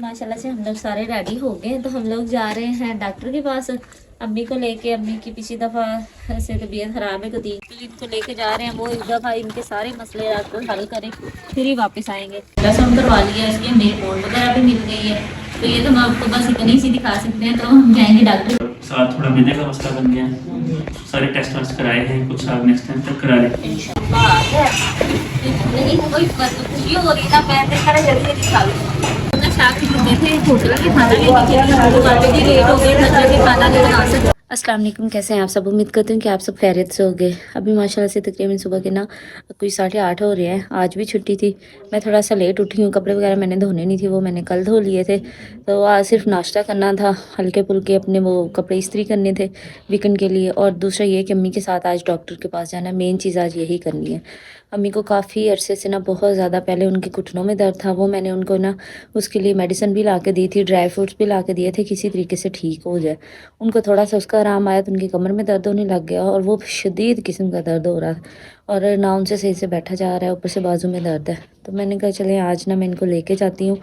माशाल्लाह से हम लोग सारे रेडी हो गए, तो हम लोग जा रहे हैं डॉक्टर के पास अम्मी को लेके। अम्मी की पिछली दफ़ा से तबीयत ख़राब है, तो इनको लेके जा रहे हैं। वो एक दफ़ा इनके सारे मसले आपको हल करें, फिर ही वापस आएंगे। रसम करवा लिया, इसलिए हमें रिपोर्ट वगैरह भी मिल गई है। तो ये तो हम आपको बस इतनी सी दिखा सकते हैं। तो हम जाएंगे डॉक्टर साथ, थोड़ा मैदे का मसला बन गया। सारे टेस्ट वास्ट कराए हैं, कुछ साल नेक्स्ट टाइम तक करा लें इंशाल्लाह। नहीं कोई खुशी हो रही ना, मैं देखा जल्दी जल्दी खा लूँ। शाम के चुके थे होटल के खाना लेने के लिए, तो काफ़ी लेट हो गए, घर के खाना नहीं बना सकते। अस्सलाम वालेकुम, कैसे हैं आप सब? उम्मीद करती हूँ कि आप सब खैरियत से होंगे। अभी माशाल्लाह से तकरीबन सुबह के ना कोई 8:30 हो रहे हैं। आज भी छुट्टी थी, मैं थोड़ा सा लेट उठी हूँ। कपड़े वगैरह मैंने धोने नहीं थे, वो मैंने कल धो लिए थे। तो आज सिर्फ नाश्ता करना था, हल्के फुल्के अपने वो कपड़े इस्त्री करने थे वीकेंड के लिए। और दूसरा ये कि अम्मी के साथ आज डॉक्टर के पास जाना, मेन चीज़ आज यही करनी है। अम्मी को काफ़ी अरसे से ना बहुत ज़्यादा, पहले उनके घुटनों में दर्द था, वो मैंने उनको ना उसके लिए मेडिसिन भी ला के दी थी, ड्राई फ्रूट्स भी ला के दिए थे, किसी तरीके से ठीक हो जाए। उनको थोड़ा सा उसका आराम आया तो उनकी कमर में दर्द होने लग गया, और वो शदीद किस्म का दर्द हो रहा था, और ना उनसे सही से बैठा जा रहा है, ऊपर से बाजू में दर्द है। तो मैंने कहा चले आज ना मैं इनको लेके जाती हूँ।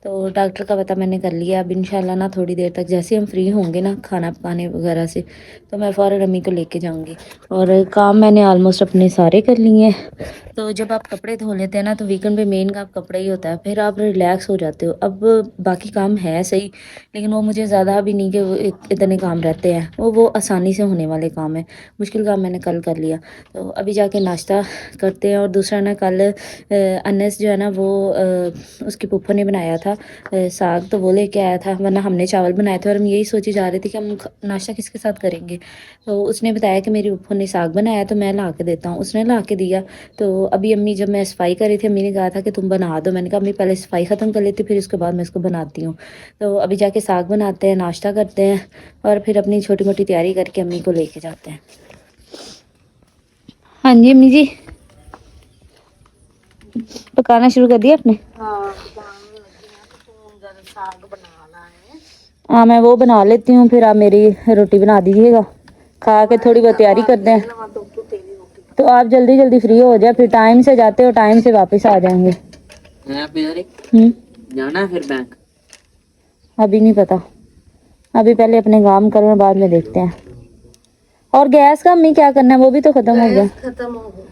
तो डॉक्टर का पता मैंने कर लिया। अब इंशाल्लाह ना थोड़ी देर तक जैसे हम फ्री होंगे ना खाना पकाने वगैरह से, तो मैं फ़ौरन अम्मी को लेके जाऊँगी। और काम मैंने ऑलमोस्ट अपने सारे कर लिए हैं। तो जब आप कपड़े धो लेते हैं ना, तो वीकेंड पे मेन का आप कपड़ा ही होता है, फिर आप रिलैक्स हो जाते हो। अब बाकी काम है सही, लेकिन वो मुझे ज़्यादा भी नहीं कि वो इतने काम रहते हैं, वो आसानी से होने वाले काम है। मुश्किल काम मैंने कल कर लिया। तो अभी जाके नाश्ता करते हैं। और दूसरा ना, कल अनस जो है ना, वो उसकी पुप्पो ने बनाया था साग, तो वो लेके आया था, वरना हमने चावल बनाए थे। और हम यही सोची जा रहे थे कि हम नाश्ता किसके साथ करेंगे। तो उसने बताया कि मेरी पुप्पो ने साग बनाया, तो मैं ला के देता हूँ। उसने ला के दिया। तो अभी अम्मी, जब मैं सफाई कर रही थी, अम्मी ने कहा था कि तुम बना दो। मैंने कहा अम्मी पहले सफाई ख़त्म कर लेती, फिर उसके बाद मैं इसको बनाती हूँ। तो अभी जाके साग बनाते हैं, नाश्ता करते हैं, और फिर अपनी छोटी मोटी तैयारी करके अम्मी को लेके जाते हैं। हाँ जी अम्मी जी, पकाना शुरू कर दिया आपने? हाँ मैं वो बना लेती हूँ, फिर आप मेरी रोटी बना दीजिएगा। खा के थोड़ी बहुत तैयारी करते हैं। तो आप जल्दी जल्दी फ्री हो जाए, फिर टाइम से जाते हो, टाइम से वापस आ जाएंगे। जाना है फिर बैंक? अभी नहीं पता, अभी पहले अपने काम करो, बाद में देखते हैं। और गैस का अम्मी क्या करना है? वो भी तो खत्म हो गया। खत्म हो गया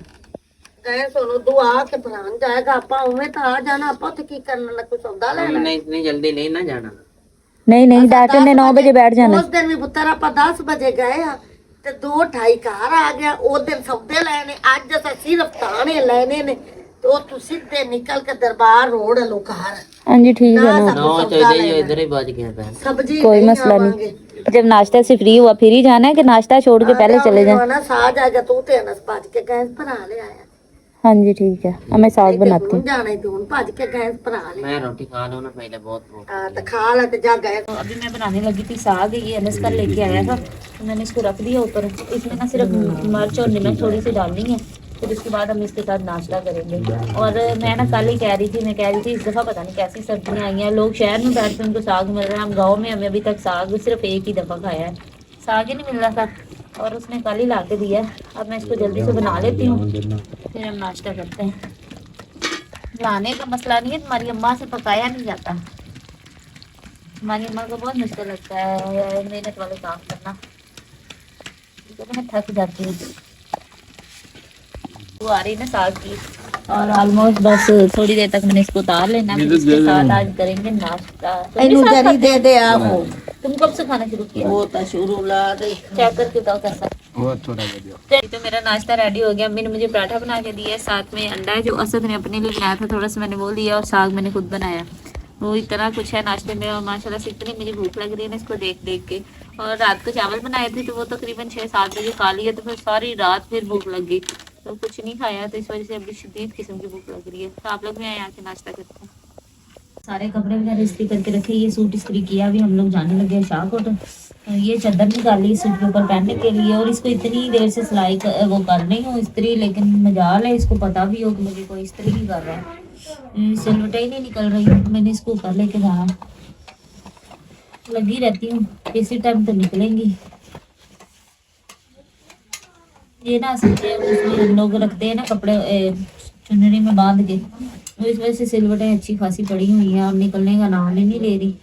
गैस सोनो दुआ के भरान जाएगा। आपा उमे तो आ जाना, आपा तो की करना ना, कुछ सौदा लेना। नहीं इतनी जल्दी नहीं ना जाना। नहीं नहीं, डॉक्टर ने 9 बजे बैठ जाना। उस दिन भी पुत्र आपा 10 बजे गए ते 2:30 घर आ गया। उस दिन सौदे लेने, अज अस सिर्फ ताने लेने ने। तो तू सीधे निकल के दरबार रोड लो घर। हाँ जी ठीक है ना, 9 चाहिए इधर ही बज गया सब्जी, कोई मसला नहीं। जब नाश्ता से फ्री हुआ फिर ही जाना है, कि नाश्ता छोड़ के पहले चले जाए? ना साग आएगा तो ते नस पाज के गैस पर आ ले आया। हाँ जी ठीक है, अब मैं साग बनाती हूँ। जाना ही तो पाज के गैस पर आ ले। मैं रोटी खा लो ना पहले, बहुत तो खा ले ते जा गए। अभी मैं बनाने लगी थी साग, ये अनस कल लेके आया था, तो मैंने इसको रख दिया ऊपर। इसमें ना सिर्फ मिर्च और नमक थोड़ी सी डालनी है, फिर उसके बाद हम इसके साथ नाश्ता करेंगे। और मैं ना कल ही कह रही थी इस दफ़ा पता नहीं कैसी सब्जियाँ आई हैं। लोग शहर में बैठते हैं, उनको साग मिल रहा है, हम गाँव में हमें अभी तक साग सिर्फ एक ही दफ़ा खाया है, साग ही नहीं मिल रहा था, और उसने कल ही ला के दिया। अब मैं इसको जल्दी से बना लेती हूँ, फिर हम नाश्ता करते हैं। लाने का मसला नहीं है, तुम्हारी अम्मा से पकाया नहीं जाता। हमारी अम्मा को बहुत मुश्किल लगता है मेहनत वाले काम करना, तो मैं थक जाती हूँ। वो आ रही ना साग की, और ऑलमोस्ट बस थोड़ी देर तक मैंने इसको उतार लेना, फिर इसके साथ आज करेंगे नाश्ता। दे दे आपको। तुम कब से खाना शुरू किया? वो तो शुरू ला दे, चेक करके बताओ कैसा। तो मेरा नाश्ता रेडी हो गया। अम्मी ने मुझे पराठा बना के दिया है, साथ में अंडा है जो असद ने अपने लिए बनाया था, थोड़ा सा मैंने वो लिया, और साग मैंने खुद बनाया। वो इतना कुछ है नाश्ते में, और माशाल्लाह से इतनी मुझे भूख लग रही है ना इसको देख देख के। और रात को चावल बनाए थे, तो वो तकरीबन 6-7 बजे खा लिया, तो फिर सारी रात फिर भूख लग गई, तो कुछ नहीं खाया। तो इस वजह से अभी शदीद किस्म की भूख लग रही है। तो आप लोग भी यहाँ के नाश्ता करते हैं। सारे कपड़े वगैरह इस्त्री करके रखे, ये सूट इस्त्री किया, अभी हम लोग जाने लगे शाहकोट। ये चादर निकाली सूट के ऊपर पहनने के लिए, और इसको इतनी देर से सिलाई वो कर रही हूँ इस्त्री, लेकिन मजाल है इसको पता भी हो कि मुझे कोई इस्त्री नहीं कर रहा है, सिलवटें ही नहीं निकल रही। मैंने इसको ऊपर लेके जाना, लगी रहती हूँ, इसी टाइम तो निकलेंगी। ये ना असल में उसमें हम लोग रखते हैं ना कपड़े, चुनरी में बांध के, तो इस वजह से सिलवटें अच्छी खासी पड़ी हुई हैं और निकलने का नाम ही नहीं ले रही।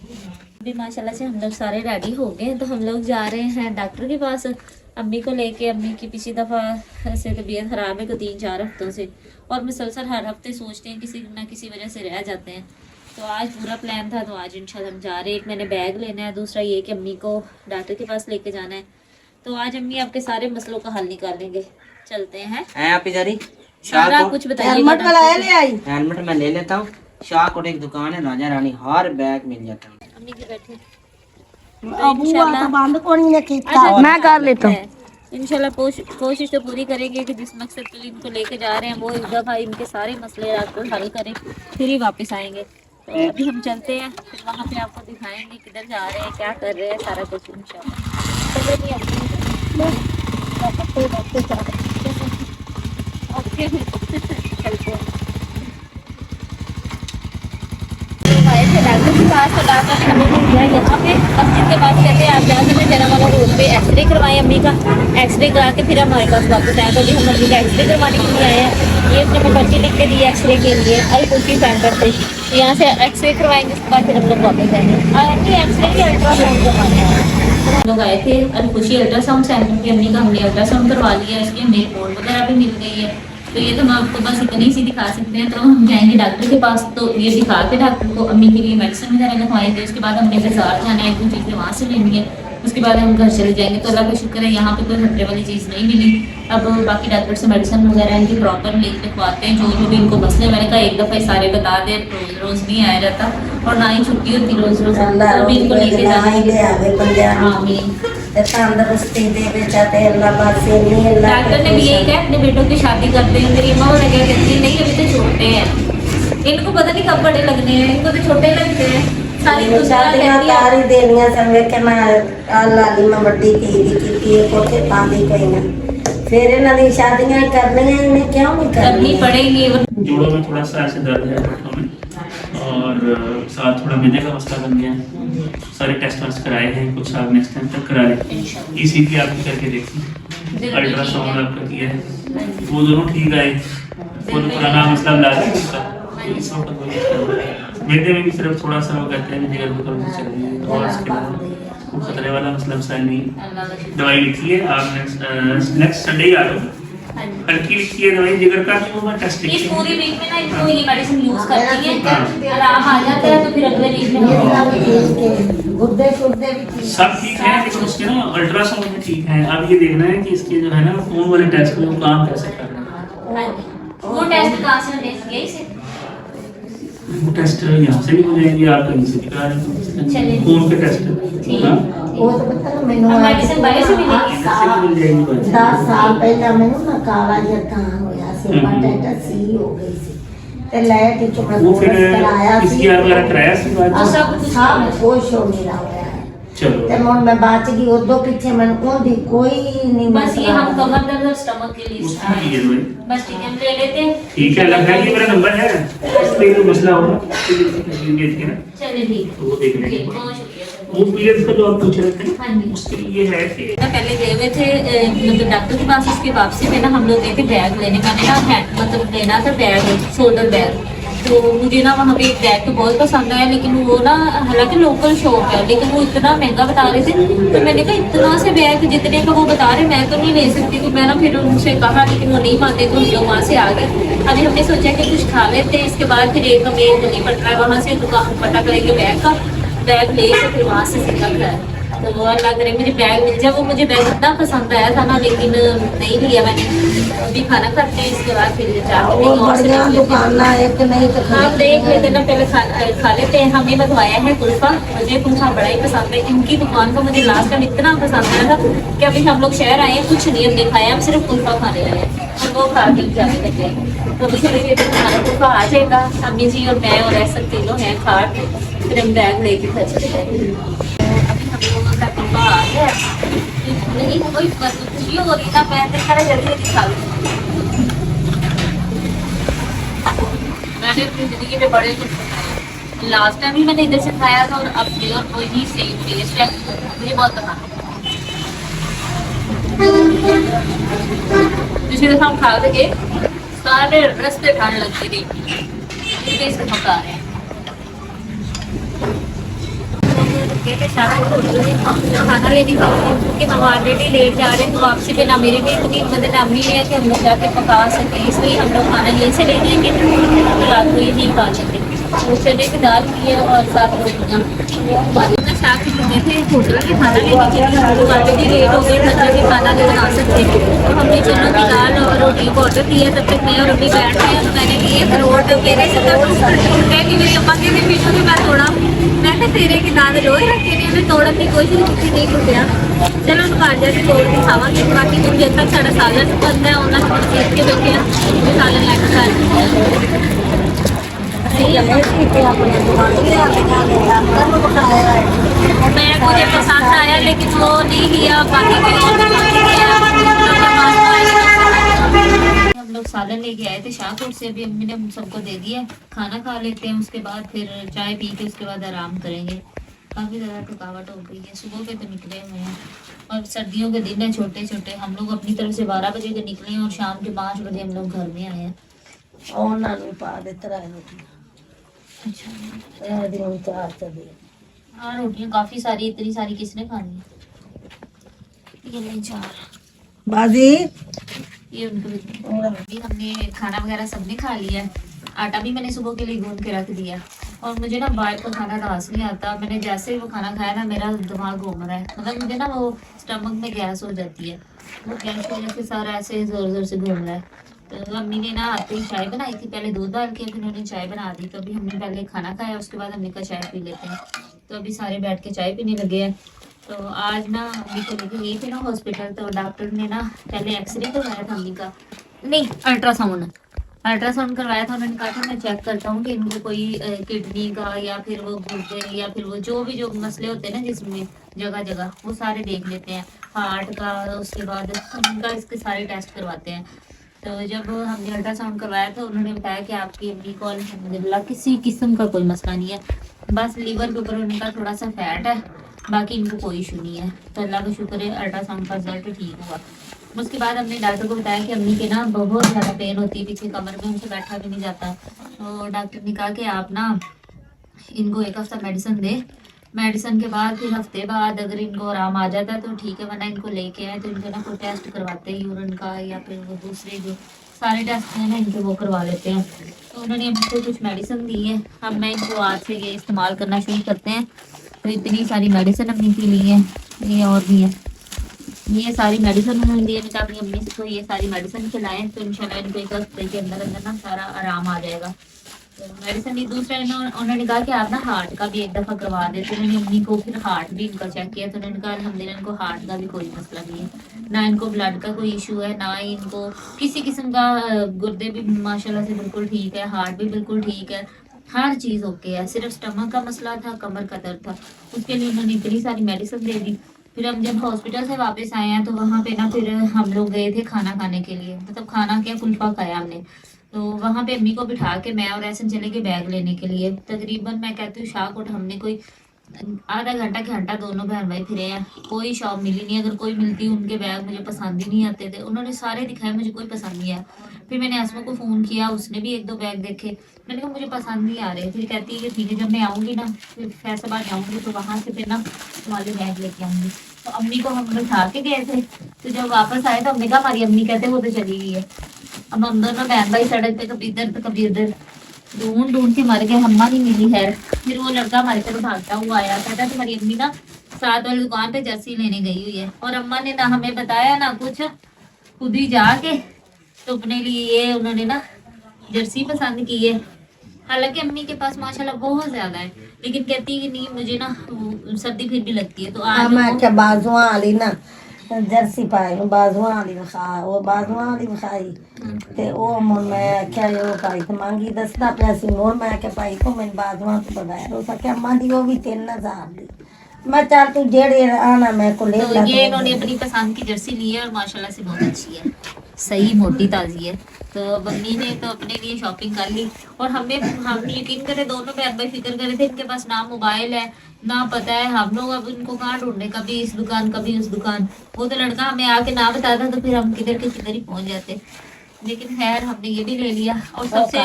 अभी माशाल्लाह से हम लोग सारे रेडी हो गए, तो हम लोग जा रहे हैं डॉक्टर के पास अम्मी को लेके। अम्मी की पिछली दफ़ा से तबीयत ख़राब है, 3-4 हफ्तों से, और मुसलसल हर हफ्ते सोचते हैं किसी न किसी वजह से रह जाते हैं। तो आज पूरा प्लान था, तो आज इंशाल्लाह हम जा रहे हैं। एक मैंने बैग लेना है, दूसरा ये कि अम्मी को डॉक्टर के पास लेके जाना है। तो आज अम्मी आपके सारे मसलों का हल निकालेंगे। चलते हैं। आप इधर ही सारा कुछ बताइए। हेलमेट मैं ले लेता हूँ। शाहकोट एक दुकान है राजा रानी, हर बैग मिल जाता है। अम्मी जी बैठे। मैं कर लेता हूँ। इंशाल्लाह कोशिश तो पूरी करेंगे कि जिस मकसद के लिए इनको लेके जा रहे हैं वो इस दफ़ा इनके सारे मसले रात को हल करें, फिर ही वापस आएंगे। तो अभी हम चलते हैं, फिर वहाँ पे आपको दिखाएंगे किधर जा रहे हैं, क्या कर रहे हैं, सारा कुछ इंशाल्लाह। ओके चलते हैं। आए थे डॉक्टर के पास, तो डॉक्टर ने हमें दिया यहाँ पे मस्जिद के पास, कहते हैं आप जा सकते जरा वाला रोड पे एक्सरे करवाएं अम्मी का। एक्सरे करा के फिर हमारे पास वापस आए। तो अभी हम अम्मी का एक्सरे करवाने के लिए आए हैं। ये उसने मैं पर्ची लिख के दी एक्सरे के लिए अल-कुशी सेंटर से। यहाँ से एक्सरे करवाएंगे, उसके बाद फिर हम लोग वापस आएंगे। एक्सरे के अल्ट्रासाउंड करवाने हम लोग आए थे अल-कुशी अल्ट्रासाउंड सेंटर की। अम्मी का हमने अल्ट्रासाउंड करवा लिया, इसकी हमें रिपोर्ट वगैरह भी मिल गई है। तो ये तो हम आपको बस इतनी सी दिखा सकते हैं। तो हम जाएंगे डॉक्टर के पास, तो ये दिखा के डॉक्टर को अम्मी के लिए मेडिसिन वगैरह लिखवाएंगे। उसके बाद हमने बाजार जाना है, 1-2 चीज़ें वहाँ से लेनी है। उसके बाद हम घर चले जाएंगे। तो अल्लाह का शुक्र है यहाँ पे कोई खतरे वाली चीज़ नहीं मिली। अब बाकी डॉक्टर से मेडिसिन वगैरह इनकी प्रॉपर लिखवाते हैं, जो भी इनको मसले। मैंने कहा एक दफ़ा सारे बता दें, रोज़ नहीं आया जाता और ना ही छुट्टी होती रोज़। अभी इनको लेके जाना। तंदुरुस्ती दे बेचाते अल्लाह पाक से नहीं अल्लाह। डॉक्टर ने भी यही कहा अपने बेटों की शादी करते हैं। मेरी अम्मा बोले क्या कहती है, नहीं अभी तो छोटे हैं, इनको पता नहीं कब बड़े लगने हैं, इनको तो छोटे लगते हैं। सारी शादियां तारी देनियां सब वेखे मैं अल्लाह दी मैं बड़ी की कोठे पांदी कोई ना, फिर इन्हां दी शादियां करनियां इन्हें क्यों नहीं करनी पड़ेगी। जोड़ों में थोड़ा सा ऐसे दर्द है घुटनों में, और साथ थोड़ा मिलने का मसला बन गया है। सारे टेस्ट वेस्ट कराए हैं, कुछ आप नेक्स्ट टाइम तक करा लें। ईसीजी आपने करके देखी, अल्ट्रासाउंड आपका किया है, वो दोनों ठीक आए। वो जो पुराना मसला ला रहा है उसका, इस वक्त मेरे में भी सिर्फ थोड़ा सा वो कहते हैं जिगर में कमजोरी चल रही है, और उसके बाद वो खतरे वाला मसला मसाइल नहीं। दवाई लिखी है आप नेक्स्ट संडे ही आ रहे हो। हल्की लिखी है दवाई जिगर का, वो मैं टेस्ट इस पूरी वीक में ना इनको ये मेडिसिन यूज करनी है, आराम आ जाता है तो फिर अगले वीक में गुर्दे शुर्दे भी सब ठीक है। लेकिन उसके ना अल्ट्रासाउंड में ठीक है। अब ये देखना है कि इसके जो है ना खून वाले टेस्ट में वो काम कैसे कर रहा है। वो टेस्ट कहाँ से यही से वो टेस्ट यहाँ से भी हो जाएंगे, आप कहीं से भी करा लेंगे खून के टेस्ट। हाँ वो तो पता है मैंने मेडिसिन बाहर से मिलेगी। से भी मिल जाएगी। 10 साल पहले मैंने ना काला जटा होया से हेपेटाइटिस सी हो गई सी ते लाया कि चुका वो फिर कराया इसकी वगैरह कराया सी बात। और सब कुछ सब कुछ हो मेरा होया है। चलो ते मोन मैं बात की ओदो पीछे मैंने कोई नहीं बस ये हम कमर दर्द और स्टमक के लिए उसकी भी है दवाई। बस ठीक है हम ले लेते हैं। ठीक है, लगता है कि मेरा नंबर है, इसलिए कोई मसला होगा तो देखिए ना, चलिए ठीक तो वो देख लेंगे। बहुत शुक्रिया सर। वो पीरियड्स का जो आप पूछ रहे थे, हाँ जी। उसके लिए है कि मैं पहले गए हुए थे मतलब डॉक्टर के पास, उसके वापसी में ना हम लोग गए थे बैग लेने। मैंने ना हैंड मतलब लेना था बैग, शोल्डर बैग। तो मुझे ना वहाँ पे एक बैग तो बहुत पसंद आया, लेकिन वो ना हालांकि लोकल शॉप है, लेकिन वो इतना महंगा बता रहे थे। तो मैंने कहा इतना से बैग जितने का वो बता रहे मैं तो नहीं ले सकती। तो मैं ना फिर उनसे कहा, लेकिन वो नहीं मानते, तो हम लोग वहाँ से आ गए। अभी हमने सोचा कि कुछ खा लेते हैं, इसके बाद फिर एक हमें नहीं पड़ रहा है, वहाँ से दुकान पता करेंगे बैग का, बैग ले फिर वहाँ से निकल रहा है। तो वो अल्लाह करे मुझे बैग मिल जाए। वो मुझे बैग इतना पसंद आया था ना, लेकिन नहीं लिया मैंने। अभी खाना खाते हैं, इसके बाद फिर दुकान ना एक नहीं तो हम देख लेते ना, पहले खा लेते हैं। हमने मंगवाया है कुल्फा, मुझे कुल्फा बड़ा ही पसंद है। इनकी दुकान का मुझे लास्ट टाइम इतना पसंद आया था कि अभी हम लोग शहर आए हैं, कुछ नहीं हमने खाया, हम सिर्फ कुल्फा खाने आए हैं और वो खा के जाने लगे। तो इसलिए हमारा कुल्फा आ जाएगा, अम्मी जी और मैं और ऐसा तीनों हैं खाट, फिर हम बैग लेके घर चले जाएंगे। आ गया नहीं कोई खुशी हो रही ना, मैं खड़े जल्दी दिखा लूँ। मैंने अपनी जिंदगी में बड़े कुछ खाए, लास्ट टाइम भी मैंने इधर से खाया था और अब भी, और वही सेम टेस्ट है, मुझे बहुत पसंद। पिछली दफा हम खा के सारे रास्ते ठाड़ लगती रही, इनके इसको पका रहे हैं। खाना लेने क्योंकि हम ऑलरेडी लेट जा रहे हैं, तो वापसी पे ना मेरी भी इतनी मदद अम्मी है कि हम लोग जाके पका सके, इसलिए हम लोग खाना यहीं से ले लेंगे, तो रात को ये नहीं खा लेंगे। तो चने की दाल की है और साथ रोटियाँ शाक चुके थे होटल के खाना लेने के लिए, तो ऑलरेडी लेट हो गए, घर जाके खाना नहीं बना सकते, तो हमने चनों की दाल और रोटी को ऑर्डर किया। तब तक मैं और अभी बैठ गए, तो मैंने लिए रोट मेरे से कि मेरी अम्मा के भी पीछे भी मैं थोड़ा मैंने तेरे के दाल रोज रखे ने मैं तोड़न की कोशिश की नहीं टूटिया। चलो हम घर जाके तोड़ के खावांगे, बाकी तुम जब तक साढ़ा सालन बनता है उन्होंने सीख के बैठे हैं सालन लैके खा मैं मुझे पसंद आया लेकिन वो नहीं लिया, बाकी हम लोग सालन लेके आए थे शाहकोट से, अभी अम्मी ने हम सबको दे दिया, खाना खा लेते हैं, उसके बाद फिर चाय पी के उसके बाद आराम करेंगे। काफ़ी ज़्यादा थकावट हो गई है, सुबह के तो निकले हुए हैं और सर्दियों के दिन है छोटे छोटे, हम लोग अपनी तरफ से 12 बजे के निकले हैं और शाम के 5 बजे हम लोग घर में आए हैं। हाँ रोटियाँ काफ़ी सारी, इतनी सारी किसने खानी है? ये नहीं चार बाजी ये उनको हमने खाना वगैरह सबने खा लिया है, आटा भी मैंने सुबह के लिए गूंद के रख दिया। और मुझे ना बाहर का खाना रास नहीं आता, मैंने जैसे ही वो खाना खाया ना मेरा दिमाग घूम रहा है, मतलब मुझे ना वो स्टमक में गैस हो जाती है, वो गैस की वजह से सारा ऐसे जोर जोर से घूम रहा है। तो अम्मी ने ना आते ही चाय बनाई थी, पहले दूध डाल के फिर उन्होंने चाय बना दी, तो अभी हमने पहले खाना खाया उसके बाद हमने कहा चाय पी लेते हैं, तो अभी सारे बैठ के चाय पीने लगे हैं। तो आज ना अम्मी को लेके गई थी ना हॉस्पिटल, तो डॉक्टर ने ना पहले एक्सरे करवाया था अम्मी का, नहीं अल्ट्रासाउंड करवाया था। उन्होंने कहा था मैं चेक करता हूँ कि इनको कोई किडनी का या फिर वो गुर्दे या फिर वो जो भी जो मसले होते हैं ना जिसमें जगह जगह वो सारे देख लेते हैं, हार्ट का, उसके बाद उनका इसके सारे टेस्ट करवाते हैं। तो जब हमने अल्ट्रासाउंड करवाया था उन्होंने बताया कि आपकी अम्मी को अल्हम्दुलिल्लाह किसी किस्म का कोई मसला नहीं है, बस लीवर के ऊपर उनका थोड़ा सा फैट है, बाकी इनको कोई इशू नहीं है। तो अल्लाह का शुक्र है अल्ट्रासाउंड का रिजल्ट ठीक हुआ। उसके बाद हमने डॉक्टर को बताया कि अम्मी के ना बहुत ज़्यादा पेन होती है पीछे कमर में, उनसे बैठा भी नहीं जाता। तो डॉक्टर ने कहा कि आप ना इनको 1 हफ्ता मेडिसिन दें, मेडिसिन के बाद फिर हफ्ते बाद अगर इनको आराम आ जाता है तो ठीक है, वरना इनको लेके आए तो इनको ना कोई टेस्ट करवाते हैं यूरिन का या फिर वो दूसरे जो सारे टेस्ट हैं ना इनके वो करवा लेते हैं। तो उन्होंने हमको कुछ मेडिसिन दी है, अब मैं इनको आज से ये इस्तेमाल करना शुरू करते हैं। तो इतनी सारी मेडिसिन अम्मी की ली है, ये और भी है, ये सारी मेडिसिन उन्होंने दी है, मैं अपनी अम्मी को ये सारी मेडिसिन खिलाएं तो इंशाल्लाह इनको 1 हफ्ते के अंदर अंदर ना सारा आराम आ जाएगा। तो मेडिसिन दी। दूसरा उन्होंने कहा कि आप ना हार्ट का भी 1 दफ़ा करवा देते। उन्होंने अम्मी को फिर हार्ट भी इनका चेक किया तो उन्होंने कहा अल्हम्दुलिल्लाह इनको हार्ट का भी कोई मसला नहीं है, ना इनको ब्लड का कोई इशू है, ना इनको किसी किस्म का, गुर्दे भी माशाल्लाह से बिल्कुल ठीक है, हार्ट भी बिल्कुल ठीक है, हर चीज़ ओके है, सिर्फ स्टमक का मसला था, कमर का दर्द था, उसके लिए उन्होंने इतनी सारी मेडिसिन दे दी। फिर हम जब हॉस्पिटल से वापस आए हैं तो वहाँ पे ना फिर हम लोग गए थे खाना खाने के लिए, मतलब खाना क्या कुल्फा खाया हमने। तो वहाँ पे अम्मी को बिठा के मैं और ऐसे चले गए बैग लेने के लिए। तकरीबन मैं कहती हूँ शाहकोट हमने कोई आधा घंटा दोनों बहन भाई फिरे हैं, कोई शॉप मिली नहीं, अगर कोई मिलती उनके बैग मुझे पसंद ही नहीं आते थे, उन्होंने सारे दिखाए मुझे कोई पसंद नहीं आया। फिर मैंने आसमा को फ़ोन किया, उसने भी 1-2 बैग देखे, मैंने कहा मुझे पसंद नहीं आ रहे। फिर कहती है कि ठीक है जब मैं आऊँगी ना फिर फैसलाबाद जाऊँगी तो वहाँ से फिर ना तुम्हारे बैग लेके आऊँगी। तो अम्मी को हम बिठा के गए थे, तो जब वापस आए तो हमने कहा हमारी अम्मी कहते वो तो चली गई है। अब हम दोनों बहन भाई सड़क पे कभी इधर तो कभी उधर ढूंढ के मर गए, अम्मा नहीं मिली है। फिर वो लड़का हमारे तरफ भागता हुआ आया, कहता तुम्हारी अम्मी ना साथ वाली दुकान पे जर्सी लेने गई हुई है, और अम्मा ने ना हमें बताया ना कुछ, खुद ही जाके तो अपने लिए उन्होंने ना जर्सी पसंद की है। हालांकि अम्मी के पास माशाल्लाह बहुत ज्यादा है, लेकिन कहती है कि नहीं मुझे ना सर्दी फिर भी लगती है। तो आज मैं क्या बाजुआ वाली ना जर्सी पाई बाजुआ वाली खा, वो बाजुआ वाली खाई ते ओ मन मैं क्या यो पाई तो मांगी 10 पैसे मोर मैं क्या पाई तो मैं बाजुआ तो बगैर हो सके अम्मा दी वो भी 3000 दी। मैं चल तू जेड़े आना मैं को ले तो ये इन्होंने अपनी पसंद की जर्सी ली है और माशाल्लाह से बहुत अच्छी है, सही मोटी ताजी है। तो मम्मी ने तो अपने लिए शॉपिंग कर ली, और हम यकीन करें दोनों बहन भाई फिक्र करे थे, इनके पास ना मोबाइल है ना पता है, हम लोग अब इनको कहाँ ढूंढने, कभी इस दुकान कभी उस दुकान। वो तो लड़का हमें आके ना बताता तो फिर हम किधर के किधर ही पहुंच जाते। लेकिन खैर हमने ये भी ले लिया। और सबसे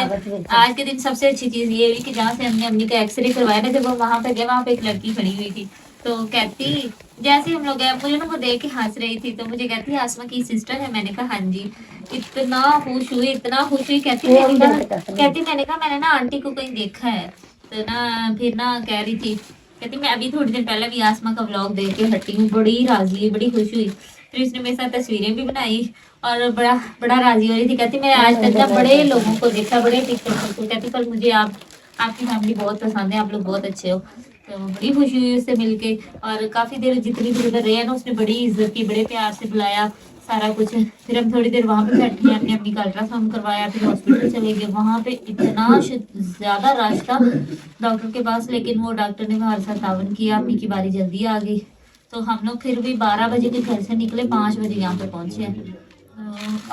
आज के दिन सबसे अच्छी चीज ये हुई कि जहाँ से हमने अम्मी का एक्सरे करवाया ना, जब वो वहां पे गए वहां पे एक लड़की खड़ी हुई थी, तो कहती जैसे हम लोग गए, मुझे ना वो देख के हंस रही थी, तो मुझे कहती है आसमा की सिस्टर है। मैंने कहा हाँ जी। इतना खुश हुई, इतना खुश हुई। कहती मैंने कहा मैंने ना आंटी को कहीं देखा है। तो ना फिर ना कह रही थी, कहती मैं अभी थोड़ी देर पहले भी आसमा का व्लॉग देख के हटी हूँ, बड़ी राजी हुई, बड़ी खुश हुई। फिर इसने मेरे साथ तस्वीरें भी बनाई और बड़ा बड़ा राजी हो रही थी। कहती मैं आज तक ना बड़े लोगों को देखा, बड़े टीचर को, कहती पर मुझे आपकी फैमिली बहुत पसंद है, आप लोग बहुत अच्छे हो। तो बड़ी खुशी हुई उससे मिलके। और काफी देर जितनी देर उधर रहे ना, उसने बड़ी इज्जत की, बड़े प्यार से बुलाया, सारा कुछ। फिर हम थोड़ी देर वहां पे बैठे, अपनी अम्मी का अल्ट्रासाउंड करवाया, फिर हॉस्पिटल चले गए। वहां पे इतना ज्यादा रश था डॉक्टर के पास, लेकिन वो डॉक्टर ने हमारे साथ तावन किया, अम्मी की बारी जल्दी आ गई। तो हम लोग फिर भी 12 बजे के घर से निकले, 5 बजे यहाँ पे पहुंचे हैं।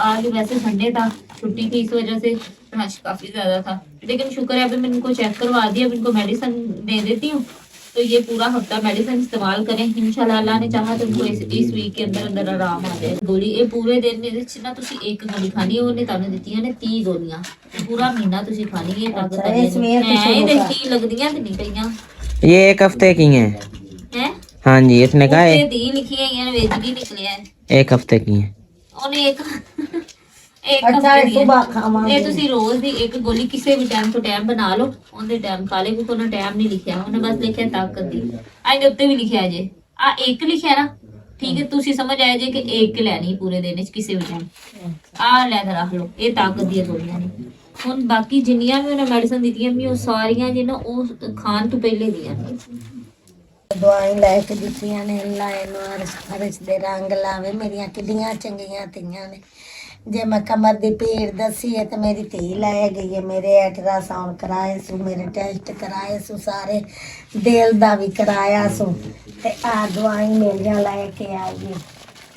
आज वैसे संडे था, छुट्टी थी, इस वजह से रश काफी ज्यादा था। लेकिन शुक्र है अभी मैं इनको चेक करवा दिया, अब इनको मेडिसिन दे देती हूँ, तो ये पूरा हफ्ता मेडिसिन इस्तेमाल करें। इंशाल्लाह अल्लाह ने चाहा तो इनको इस वीक के अंदर अंदर आराम आ जाए। गोली ये पूरे दिन ना तुसी एक गोली खानी है, ਉਹਨੇ ਤੁਹਾਨੂੰ ਦਿੱਤੀਆਂ ਨੇ 30 ਗੋਲੀਆਂ, पूरा महीना तुसी खानी है। ताकत मैं देखी लगदियां ते नहीं पईयां। ये 1 हफ्ते की हैं। हैं? हाँ जी, इसने कहा ये दी लिखी है, ये वेज भी निकले है। 1 हफ्ते की हैं। ਉਹਨੇ ਇੱਕ ਹਫ਼ਤੇ ਦੀ ਇਹ ਤੁਸੀਂ ਰੋਜ਼ ਦੀ ਇੱਕ ਗੋਲੀ ਕਿਸੇ ਵੀ ਟਾਈਮ ਤੋਂ ਟਾਈਮ ਬਣਾ ਲਓ, ਉਹਦੇ ਟਾਈਮ ਖਾ ਲੈ, ਕੋਈ ਕੋਈ ਟਾਈਮ ਨਹੀਂ ਲਿਖਿਆ, ਉਹਨੇ ਬਸ ਲਿਖਿਆ ਤਾਕਤ ਦੀ। ਇਹਦੇ ਉੱਤੇ ਵੀ ਲਿਖਿਆ ਜੇ ਆ ਇੱਕ ਲਿਖਿਆ ਨਾ, ਠੀਕ ਹੈ, ਤੁਸੀਂ ਸਮਝ ਆਏ ਜੇ ਕਿ ਇੱਕ ਲੈਣੀ ਪੂਰੇ ਦਿਨ ਵਿੱਚ ਕਿਸੇ ਵੀ ਟਾਈਮ ਆ ਲੈ ਕੇ ਰੱਖ ਲਓ। ਇਹ ਤਾਕਤ ਦੀਆਂ ਗੋਲੀਆਂ ਨੇ। ਹੁਣ ਬਾਕੀ ਜਿੰਨੀਆਂ ਵੀ ਉਹਨੇ ਮੈਡੀਸਨ ਦਿੱਤੀਆਂ ਵੀ ਉਹ ਸਾਰੀਆਂ ਜੇ ਨਾ ਉਹ ਖਾਣ ਤੋਂ ਪਹਿਲੇ ਦੀਆਂ ਨੇ। ਦਵਾਈ ਲੈ ਕੇ ਦਿੱਤੀਆਂ ਨੇ, ਅੱਲਾ ਇਹਨੂੰ ਅਰਸ਼ ਦੇ ਰੰਗ ਲਾਵੇ। ਮੇਰੀਆਂ ਕਿੰਨੀਆਂ ਚੰਗੀਆਂ ਧੀਆਂ ਨੇ। ਜੇ ਮੈਂ ਕਮਰ ਦੀ ਪੀੜ ਦੱਸੀ ਹੈ ਤੇ ਮੇਰੀ ਧੀ ਲੈ ਗਈ ਹੈ। ਮੇਰੇ ਅਲਟਰਾਸਾਊਂਡ ਕਰਾਏ ਸੂ, ਮੇਰੇ ਟੈਸਟ ਕਰਾਏ ਸੂ, ਸਾਰੇ ਦਿਲ ਦਾ ਵੀ ਕਰਾਇਆ ਸੂ, ਤੇ ਆ ਦਵਾਈ ਮੇਰੀਆਂ ਲੈ ਕੇ ਆਈ ਹੈ।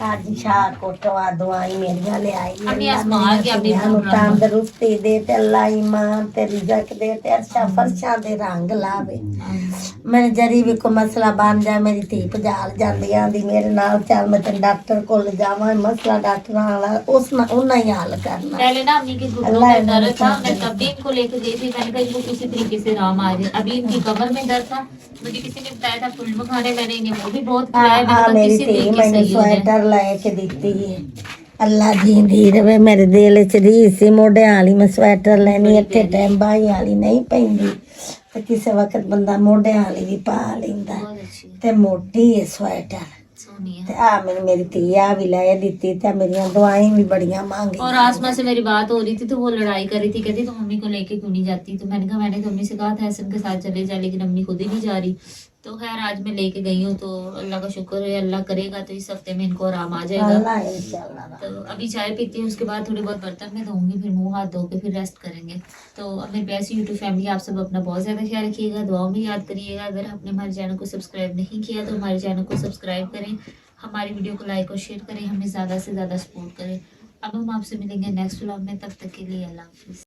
ਅੱਜ ਸ਼ਾਹ ਕੋਟਵਾ ਦਵਾਈ ਮੇਰੀਆਂ ਲਿਆਈ ਹੈ। ਨੂੰ ਤੰਦਰੁਸਤੀ ਦੇ ਤੇ ਅੱਲਾ ਈਮਾਨ ਤੇ ਰਿਜ਼ਕ ਦੇ ਤੇ ਅਰਸ਼ਾਂ ਫਰਸ਼ਾਂ ਦੇ ਰੰਗ ਲਾਵੇ। ਮੇਰੇ ਜਰੀ ਵੀ ਕੋਈ ਮਸਲਾ ਬਣ ਜਾਏ, ਮੇਰੀ ਧੀ ਭਜਾਲ ਜਾਂਦੀ ਆਂਦੀ ਮੇਰੇ ਨਾਲ ਚੱਲ ਮੈਂ ਤੈਨੂੰ ਡਾਕਟਰ ਕੋਲ ਜਾਵਾਂ, ਮਸਲਾ ਡਾਕਟਰਾਂ वाला उतना ही हल करना। पहले ना अम्मी के घुटनों में दर्द था, मैं तब भी इनको लेकर गई थी, मैंने कहा इनको किसी तरीके से आराम आ जाए। अभी इनकी कमर में दर्द था, मुझे किसी ने बताया था फुल खाने, मैंने इन्हें वो भी बहुत खिलाया। मेरी धी मैंने स्वेटर लेके दी है। अल्लाह जींदी रवे। मेरे दिल च रीस सी मोढे वाली मैं स्वेटर लैनी, इत्थे टाइम बाही वाली नहीं पैंदी, ते किसी वक्त बंदा मोढे वाली भी पा लैंदा, ते मोटी है स्वेटर। मेरी तिया भी ले दी ते मेरी दवाई भी बढ़िया मांगी। और आसमा से मेरी बात हो रही थी, तो वो लड़ाई कर रही थी, कहती तो मम्मी को लेके क्यों नहीं जाती। तो मैंने कहा मैंने तो अम्मी से कहा था हसन के साथ चले जा, लेकिन अम्मी खुद ही नहीं जा रही। तो खैर आज मैं लेके गई हूँ, तो अल्लाह का शुक्र है, अल्लाह करेगा तो इस हफ्ते में इनको आराम आ जाएगा। तो अभी चाय पीती हूँ, उसके बाद थोड़ी बहुत बर्तन में धोऊंगी, फिर मुंह हाथ धो के फिर रेस्ट करेंगे। तो अब मेरी प्यारी यूट्यूब फैमिली, आप सब अपना बहुत ज़्यादा ख्याल रखिएगा, दुआओं में याद करिएगा। अगर आपने हमारे चैनल को सब्सक्राइब नहीं किया तो हमारे चैनल को सब्सक्राइब करें, हमारी वीडियो को लाइक और शेयर करें, हमें ज़्यादा से ज़्यादा सपोर्ट करें। अब हम आपसे मिलेंगे नेक्स्ट व्लॉग में, तब तक के लिए अल्लाह हाफिज़।